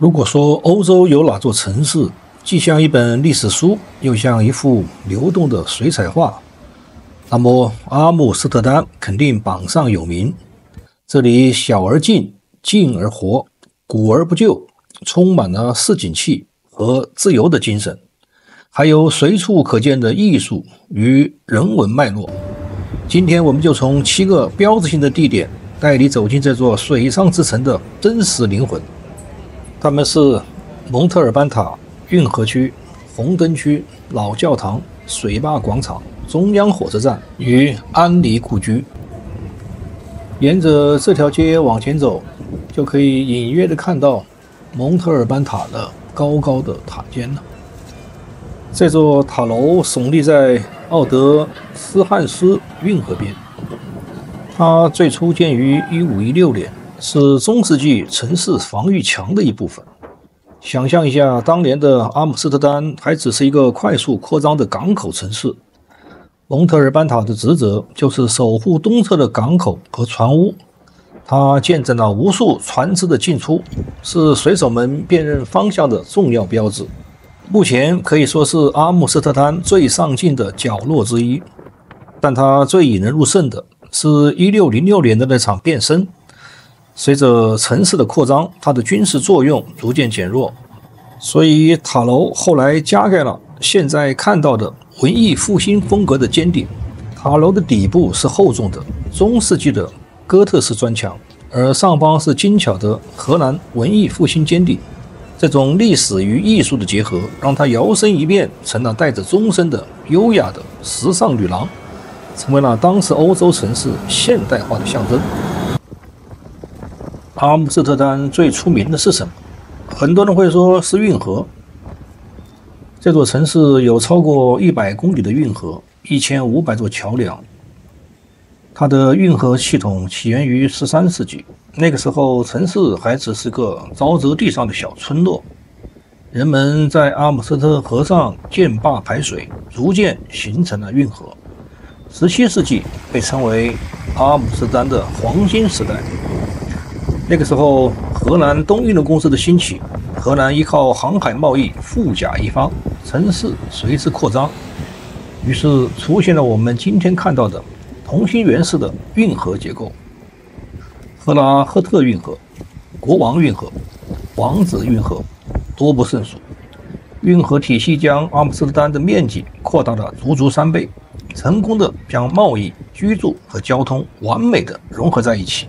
如果說歐洲有哪座城市既像一本歷史書，又像一幅流動的水彩畫，那麼阿姆斯特丹肯定榜上有名。這裡小而靜，靜而活，古而不舊，充滿了市井氣和自由的精神，還有隨處可見的藝術與人文脈絡。今天我們就從7個標誌性的地點帶你走進這座水上之城的真實靈魂。它們是蒙特爾班塔、運河區、紅燈區、老教堂、水壩廣場、中央火車站與安妮故居。沿着這條街往前走，就可以隱約地看到蒙特爾班塔的高高的塔尖了。這座塔樓聳立在奧德斯漢斯運河邊，它最初建於1516年，是中世紀城市防禦牆的一部分。想象一下，當年的阿姆斯特丹還只是一個快速擴張的港口城市，蒙特爾班塔的職責就是守護東側的港口和船塢，它見證了無數船只的進出，是水手們辨認方向的重要標誌。目前可以說是阿姆斯特丹最上進的角落之一，但它最引人入胜的是1606年的那場變身。隨着城市的擴張，它的軍事作用逐漸減弱，所以塔樓後來加蓋了現在看到的文藝復興風格的尖頂。塔樓的底部是厚重的中世紀的哥特式磚牆，而上方是精巧的荷蘭文藝復興尖頂。這種歷史與藝術的結合，讓它搖身一變成了帶着鐘聲的優雅的時尚女郎，成為了當時歐洲城市現代化的象徵。阿姆斯特丹最出名的是什麼？很多人會說是運河。這座城市有超過100公里的運河，1500座橋梁。它的運河系統起源於13世紀，那個時候城市還只是個沼澤地上的小村落，人們在阿姆斯特河上建壩排水，逐漸形成了運河。17世紀被稱為阿姆斯特丹的黃金時代。那個時候，荷蘭東印度公司的興起，荷蘭依靠航海貿易富甲一方，城市隨之擴張，於是出現了我們今天看到的同心圓式的運河結構。赫拉赫特運河、國王運河、王子運河多不勝數。運河體系將阿姆斯特丹的面積擴大了足足3倍，成功的將貿易、居住和交通完美的融合在一起。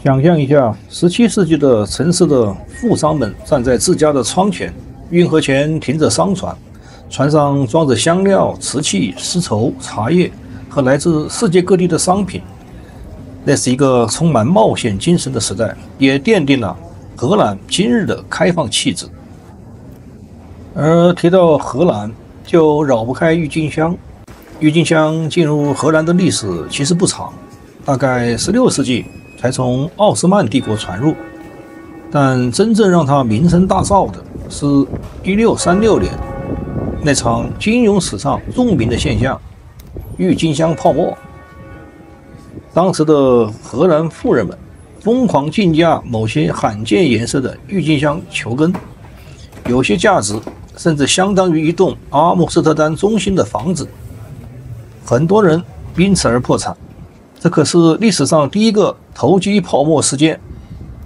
想象一下，17世紀的城市的富商們站在自家的窗前，運河前停着商船，船上裝着香料、瓷器、絲綢、茶葉和來自世界各地的商品。那是一個充滿冒險精神的時代，也奠定了荷蘭今日的開放氣質。而提到荷蘭，就繞不開鬱金香。鬱金香進入荷蘭的歷史其實不長，大概16世紀才從奧斯曼帝國傳入，但真正讓它名聲大噪的是1636年那場金融史上著名的现象——鬱金香泡沫。當時的荷蘭富人們瘋狂競價某些罕見顏色的鬱金香球根，有些價值甚至相當於一棟阿姆斯特丹中心的房子，很多人因此而破產。這可是歷史上第一個投機泡沫事件。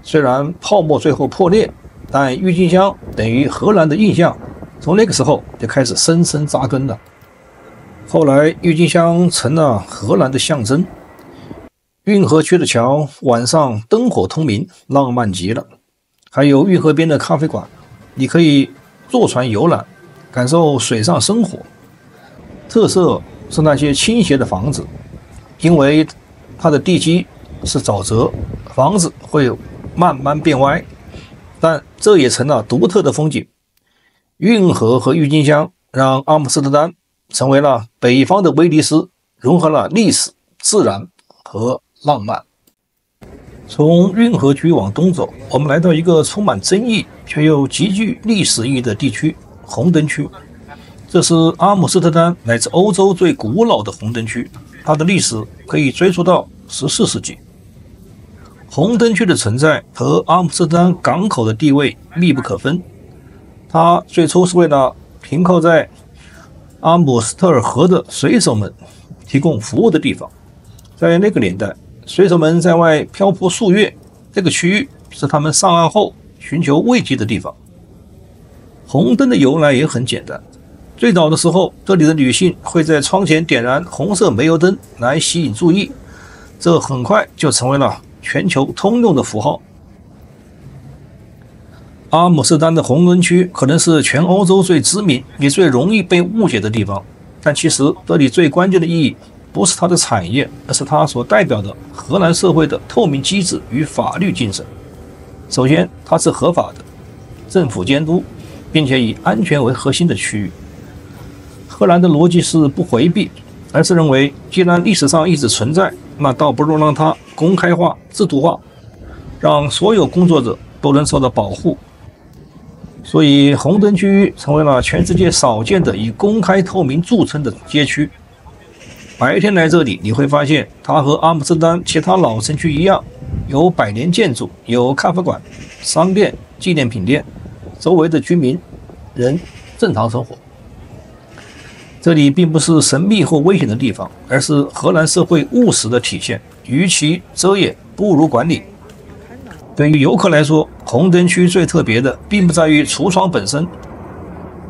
雖然泡沫最後破裂，但鬱金香等於荷蘭的印象從那個時候就開始深深扎根了。後來鬱金香成了荷蘭的象徵。運河區的橋晚上燈火通明，浪漫極了。還有運河邊的咖啡館，你可以坐船遊覽，感受水上生活。特色是那些傾斜的房子，因為它的地基是沼澤，房子會慢慢變歪，但這也成了獨特的風景。運河和鬱金香讓阿姆斯特丹成為了北方的威尼斯，融合了歷史、自然和浪漫。從運河區往東走，我們來到一個充滿爭議卻又極具歷史意義的地區——紅燈區。這是阿姆斯特丹乃至歐洲最古老的紅燈區，它的歷史可以追溯到14世紀。紅燈區的存在和阿姆斯特丹港口的地位密不可分。它最初是為了停靠在阿姆斯特爾河的水手們提供服務的地方。在那個年代，水手們在外漂泊數月，這個區域是他們上岸後尋求慰藉的地方。紅燈的由來也很簡單，最早的時候，這裡的女性會在窗前點燃紅色煤油燈來吸引注意，這很快就成為了全球通用的符號。阿姆斯特丹的紅燈區可能是全歐洲最知名也最容易被誤解的地方，但其實這裡最關鍵的意義不是它的產業，而是它所代表的荷蘭社會的透明機制與法律精神。首先，它是合法的，政府監督，並且以安全為核心的區域。荷蘭的邏輯是不回避，而是認為既然歷史上一直存在，那倒不如讓它公開化、制度化，讓所有工作者都能受到保護。所以紅燈區成為了全世界少見的以公開透明著稱的街區。白天來這裡，你會發現它和阿姆斯特丹其他老城區一樣，有百年建築，有咖啡館、商店、紀念品店，周圍的居民人正常生活。這裡並不是神秘或危險的地方，而是荷蘭社會務實的體現。與其遮掩，不如管理。對於遊客來說，紅燈區最特別的，並不在於櫥窗本身，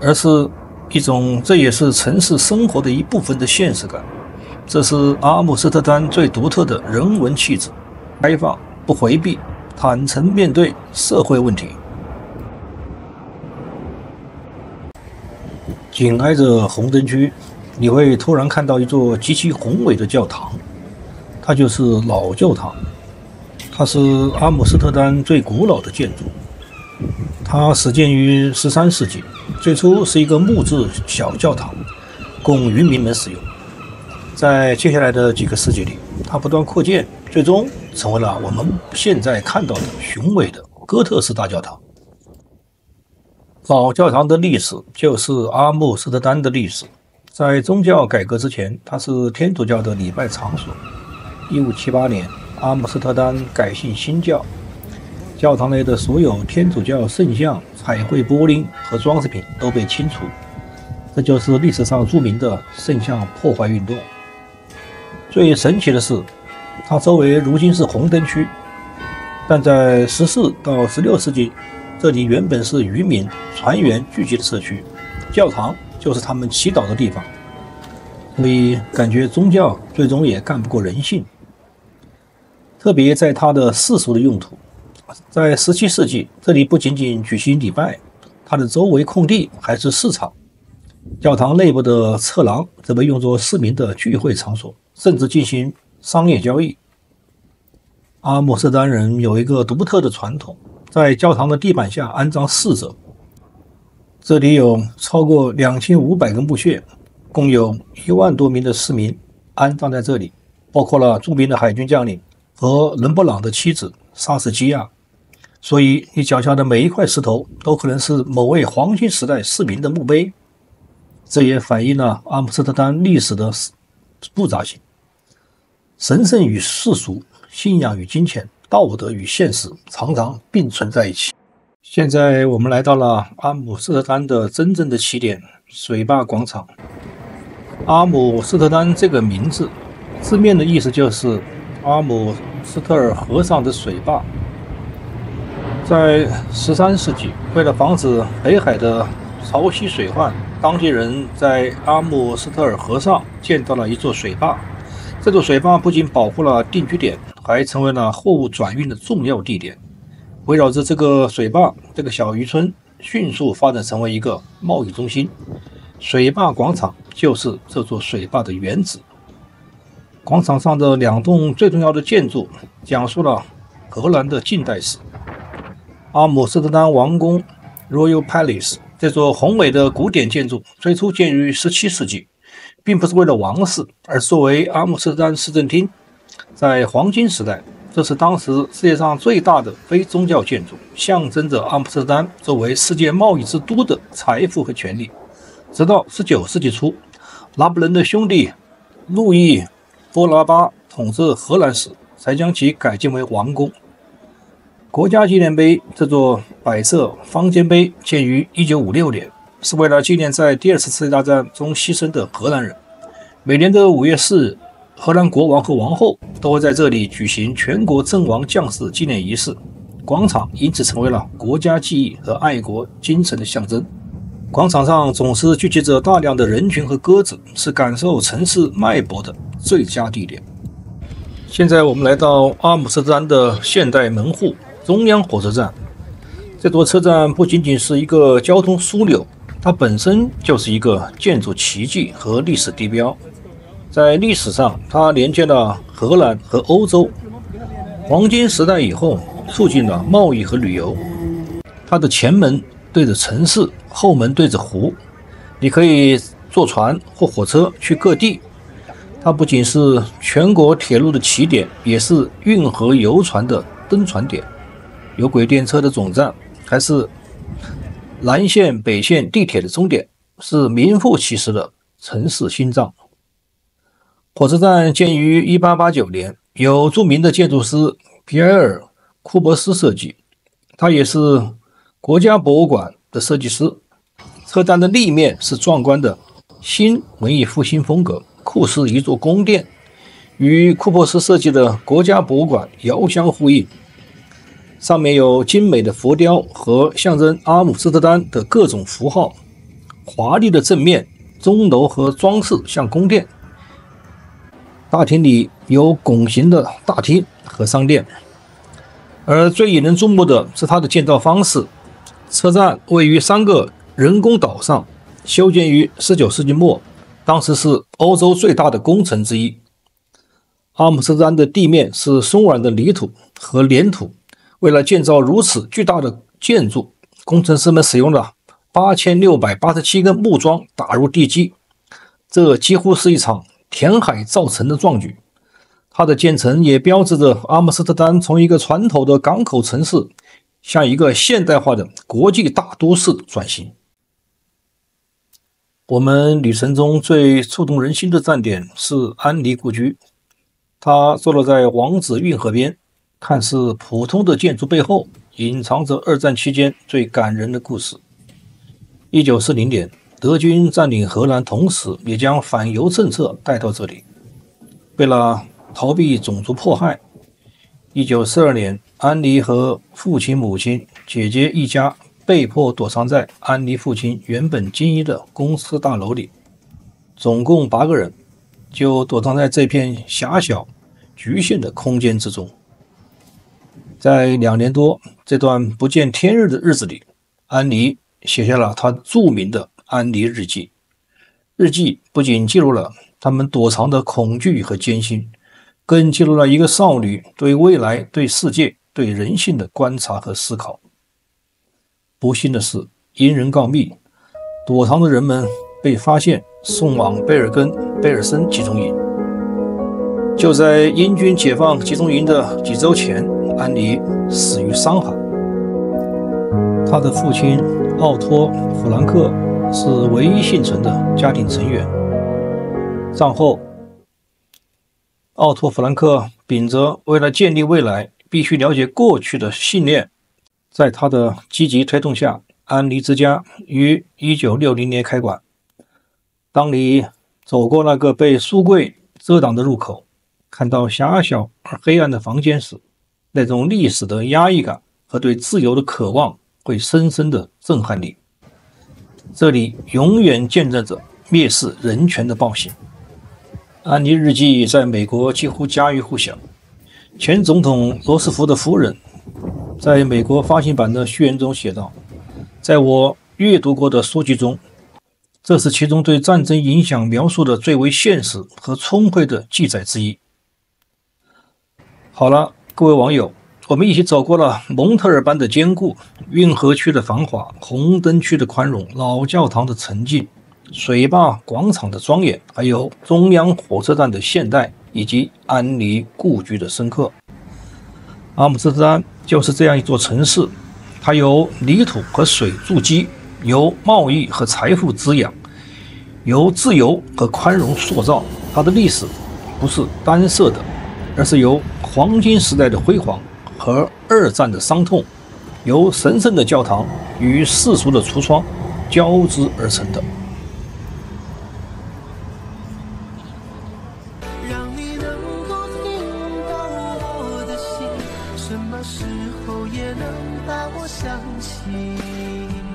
而是一種這也是城市生活的一部分的現實感。這是阿姆斯特丹最獨特的人文氣質，開放，不回避，坦誠面對社會問題。緊挨着紅燈區，你會突然看到一座極其宏偉的教堂，它就是老教堂。它是阿姆斯特丹最古老的建築，它始建於13世紀，最初是一個木質小教堂，供漁民們使用。在接下來的幾個世紀裡，它不斷擴建，最終成為了我們現在看到的雄偉的哥特式大教堂。老教堂的歷史就是阿姆斯特丹的歷史。在宗教改革之前，它是天主教的禮拜場所。1578年，阿姆斯特丹改信新教，教堂內的所有天主教聖像、彩繪玻璃和裝飾品都被清除，這就是歷史上著名的聖像破壞運動。最神奇的是，它周圍如今是紅燈區，但在14到16世紀，這裡原本是漁民、船員聚集的社區，教堂就是他們祈禱的地方。所以感覺宗教最終也幹不過人性。特別在它的世俗的用途，在17世紀，這裡不僅僅舉行禮拜，它的周圍空地還是市場。教堂內部的側廊則被用作市民的聚會場所，甚至進行商業交易。阿姆斯特丹人有一個獨特的傳統，在教堂的地板下安葬逝者。這裡有超過2500個墓穴，共有1萬多名的市民安葬在這裡，包括了著名的海軍將領和倫勃朗的妻子莎士基亞。所以你腳下的每一塊石頭都可能是某位黃金時代市民的墓碑。這也反映了阿姆斯特丹歷史的複雜性，神聖與世俗，信仰與金錢，道德與現實常常並存在一起。現在我們來到了阿姆斯特丹的真正的起點——水壩廣場。阿姆斯特丹這個名字字面的意思就是阿姆斯特爾河上的水壩。在13世紀，為了防止北海的潮汐水患，當地人在阿姆斯特爾河上建造了一座水壩。這座水壩不僅保護了定居點，還成為了貨物轉運的重要地點。圍繞着這個水壩，這個小漁村迅速發展成為一個貿易中心。水壩廣場就是這座水壩的原址。廣場上的2棟最重要的建築講述了荷蘭的近代史。阿姆斯特丹王宮 Royal Palace 這座宏偉的古典建築最初建於17世紀，並不是為了王室，而作為阿姆斯特丹市政廳。在黄金時代，這是當時世界上最大的非宗教建築，象徵着阿姆斯特丹作為世界貿易之都的財富和權力。直到19世紀初，拿破崙的兄弟路易·波拿巴統治荷蘭時，才將其改建為王宮。國家紀念碑這座白色方尖碑建於1956年，是為了紀念在第二次世界大戰中犧牲的荷蘭人。每年的5月4日，荷蘭國王和王后都會在這裡舉行全國陣亡將士紀念儀式，廣場因此成為了國家記憶和愛國精神的象徵。廣場上總是聚集着大量的人群和鴿子，是感受城市脈搏的最佳地點。現在我們來到阿姆斯特丹的現代門戶中央火車站。這座車站不僅僅是一個交通樞紐，它本身就是一個建築奇蹟和歷史地標。在歷史上，它連接了荷蘭和歐洲。黃金時代以後，促進了貿易和旅遊。它的前門對着城市，後門對着湖，你可以坐船或火車去各地。它不僅是全國鐵路的起點，也是運河遊船的登船點，有軌電車的總站，還是南線、北線地鐵的終點，是名副其實的城市心臟。火車站建於1889年，由著名的建築師皮埃爾·庫伯斯設計，他也是國家博物館的設計師。車站的立面是壯觀的新文藝復興風格，酷似一座宮殿，與庫珀斯設計的國家博物館遙相呼應。上面有精美的浮雕和象徵阿姆斯特丹的各種符號，華麗的正面、鐘樓和裝飾像宮殿。大廳裡有拱形的大廳和商店，而最引人注目的是它的建造方式。車站位於3個人工島上，修建於19世紀末，當時是歐洲最大的工程之一。阿姆斯特丹的地面是鬆軟的泥土和粘土，為了建造如此巨大的建築，工程師們使用了8687根木樁打入地基，這幾乎是一場填海造城的壯舉。它的建成也標誌着阿姆斯特丹從一個傳統的港口城市向一個現代化的國際大都市轉型。我們旅程中最觸動人心的站點是安妮故居，它坐落在王子運河邊，看似普通的建築背後隱藏着二戰期間最感人的故事。1940年，德軍佔領荷蘭，同時也將反猶政策帶到這裡。為了逃避種族迫害，1942年，安妮和父親、母親、姐姐一家被迫躲藏在安妮父親原本經營的公司大樓裡，總共8個人，就躲藏在這片狹小、局限的空間之中。在2年多這段不見天日的日子裡，安妮寫下了她著名的安妮日記。日記不僅記錄了他們躲藏的恐懼和艱辛，更記錄了一個少女對未來、對世界、對人性的觀察和思考。不幸的是，因人告密，躲藏的人們被發現，送往贝爾森集中營。就在英軍解放集中營的幾周前，安妮死於傷寒。她的父親奧托·弗蘭克是唯一幸存的家庭成員。戰後，奧托·弗蘭克秉着為了建立未來必須了解過去的信念，在他的積極推動下，安妮之家於1960年開館。當你走過那個被書櫃遮擋的入口，看到狹小而黑暗的房間時，那種歷史的壓抑感和對自由的渴望會深深地震撼你。這裡永遠見證着蔑視人權的暴行。安妮日記在美國幾乎家喻戶曉。前總統羅斯福的夫人在美國發行版的序言中寫道：“在我閱讀過的書籍中，這是其中對戰爭影響描述的最為現實和充沛的記載之一。”好了，各位網友，我們一起走過了蒙特爾般的堅固、運河區的繁華、紅燈區的寬容、老教堂的沉靜、水壩廣場的莊嚴，還有中央火車站的現代，以及安妮故居的深刻。阿姆斯特丹就是這樣一座城市，它由泥土和水築基，由貿易和財富滋養，由自由和寬容塑造。它的歷史不是單色的，而是由黃金時代的輝煌和二戰的傷痛，由神聖的教堂與世俗的櫥窗交織而成的。讓你能夠聽到我的心，什麼時候也能把我想起。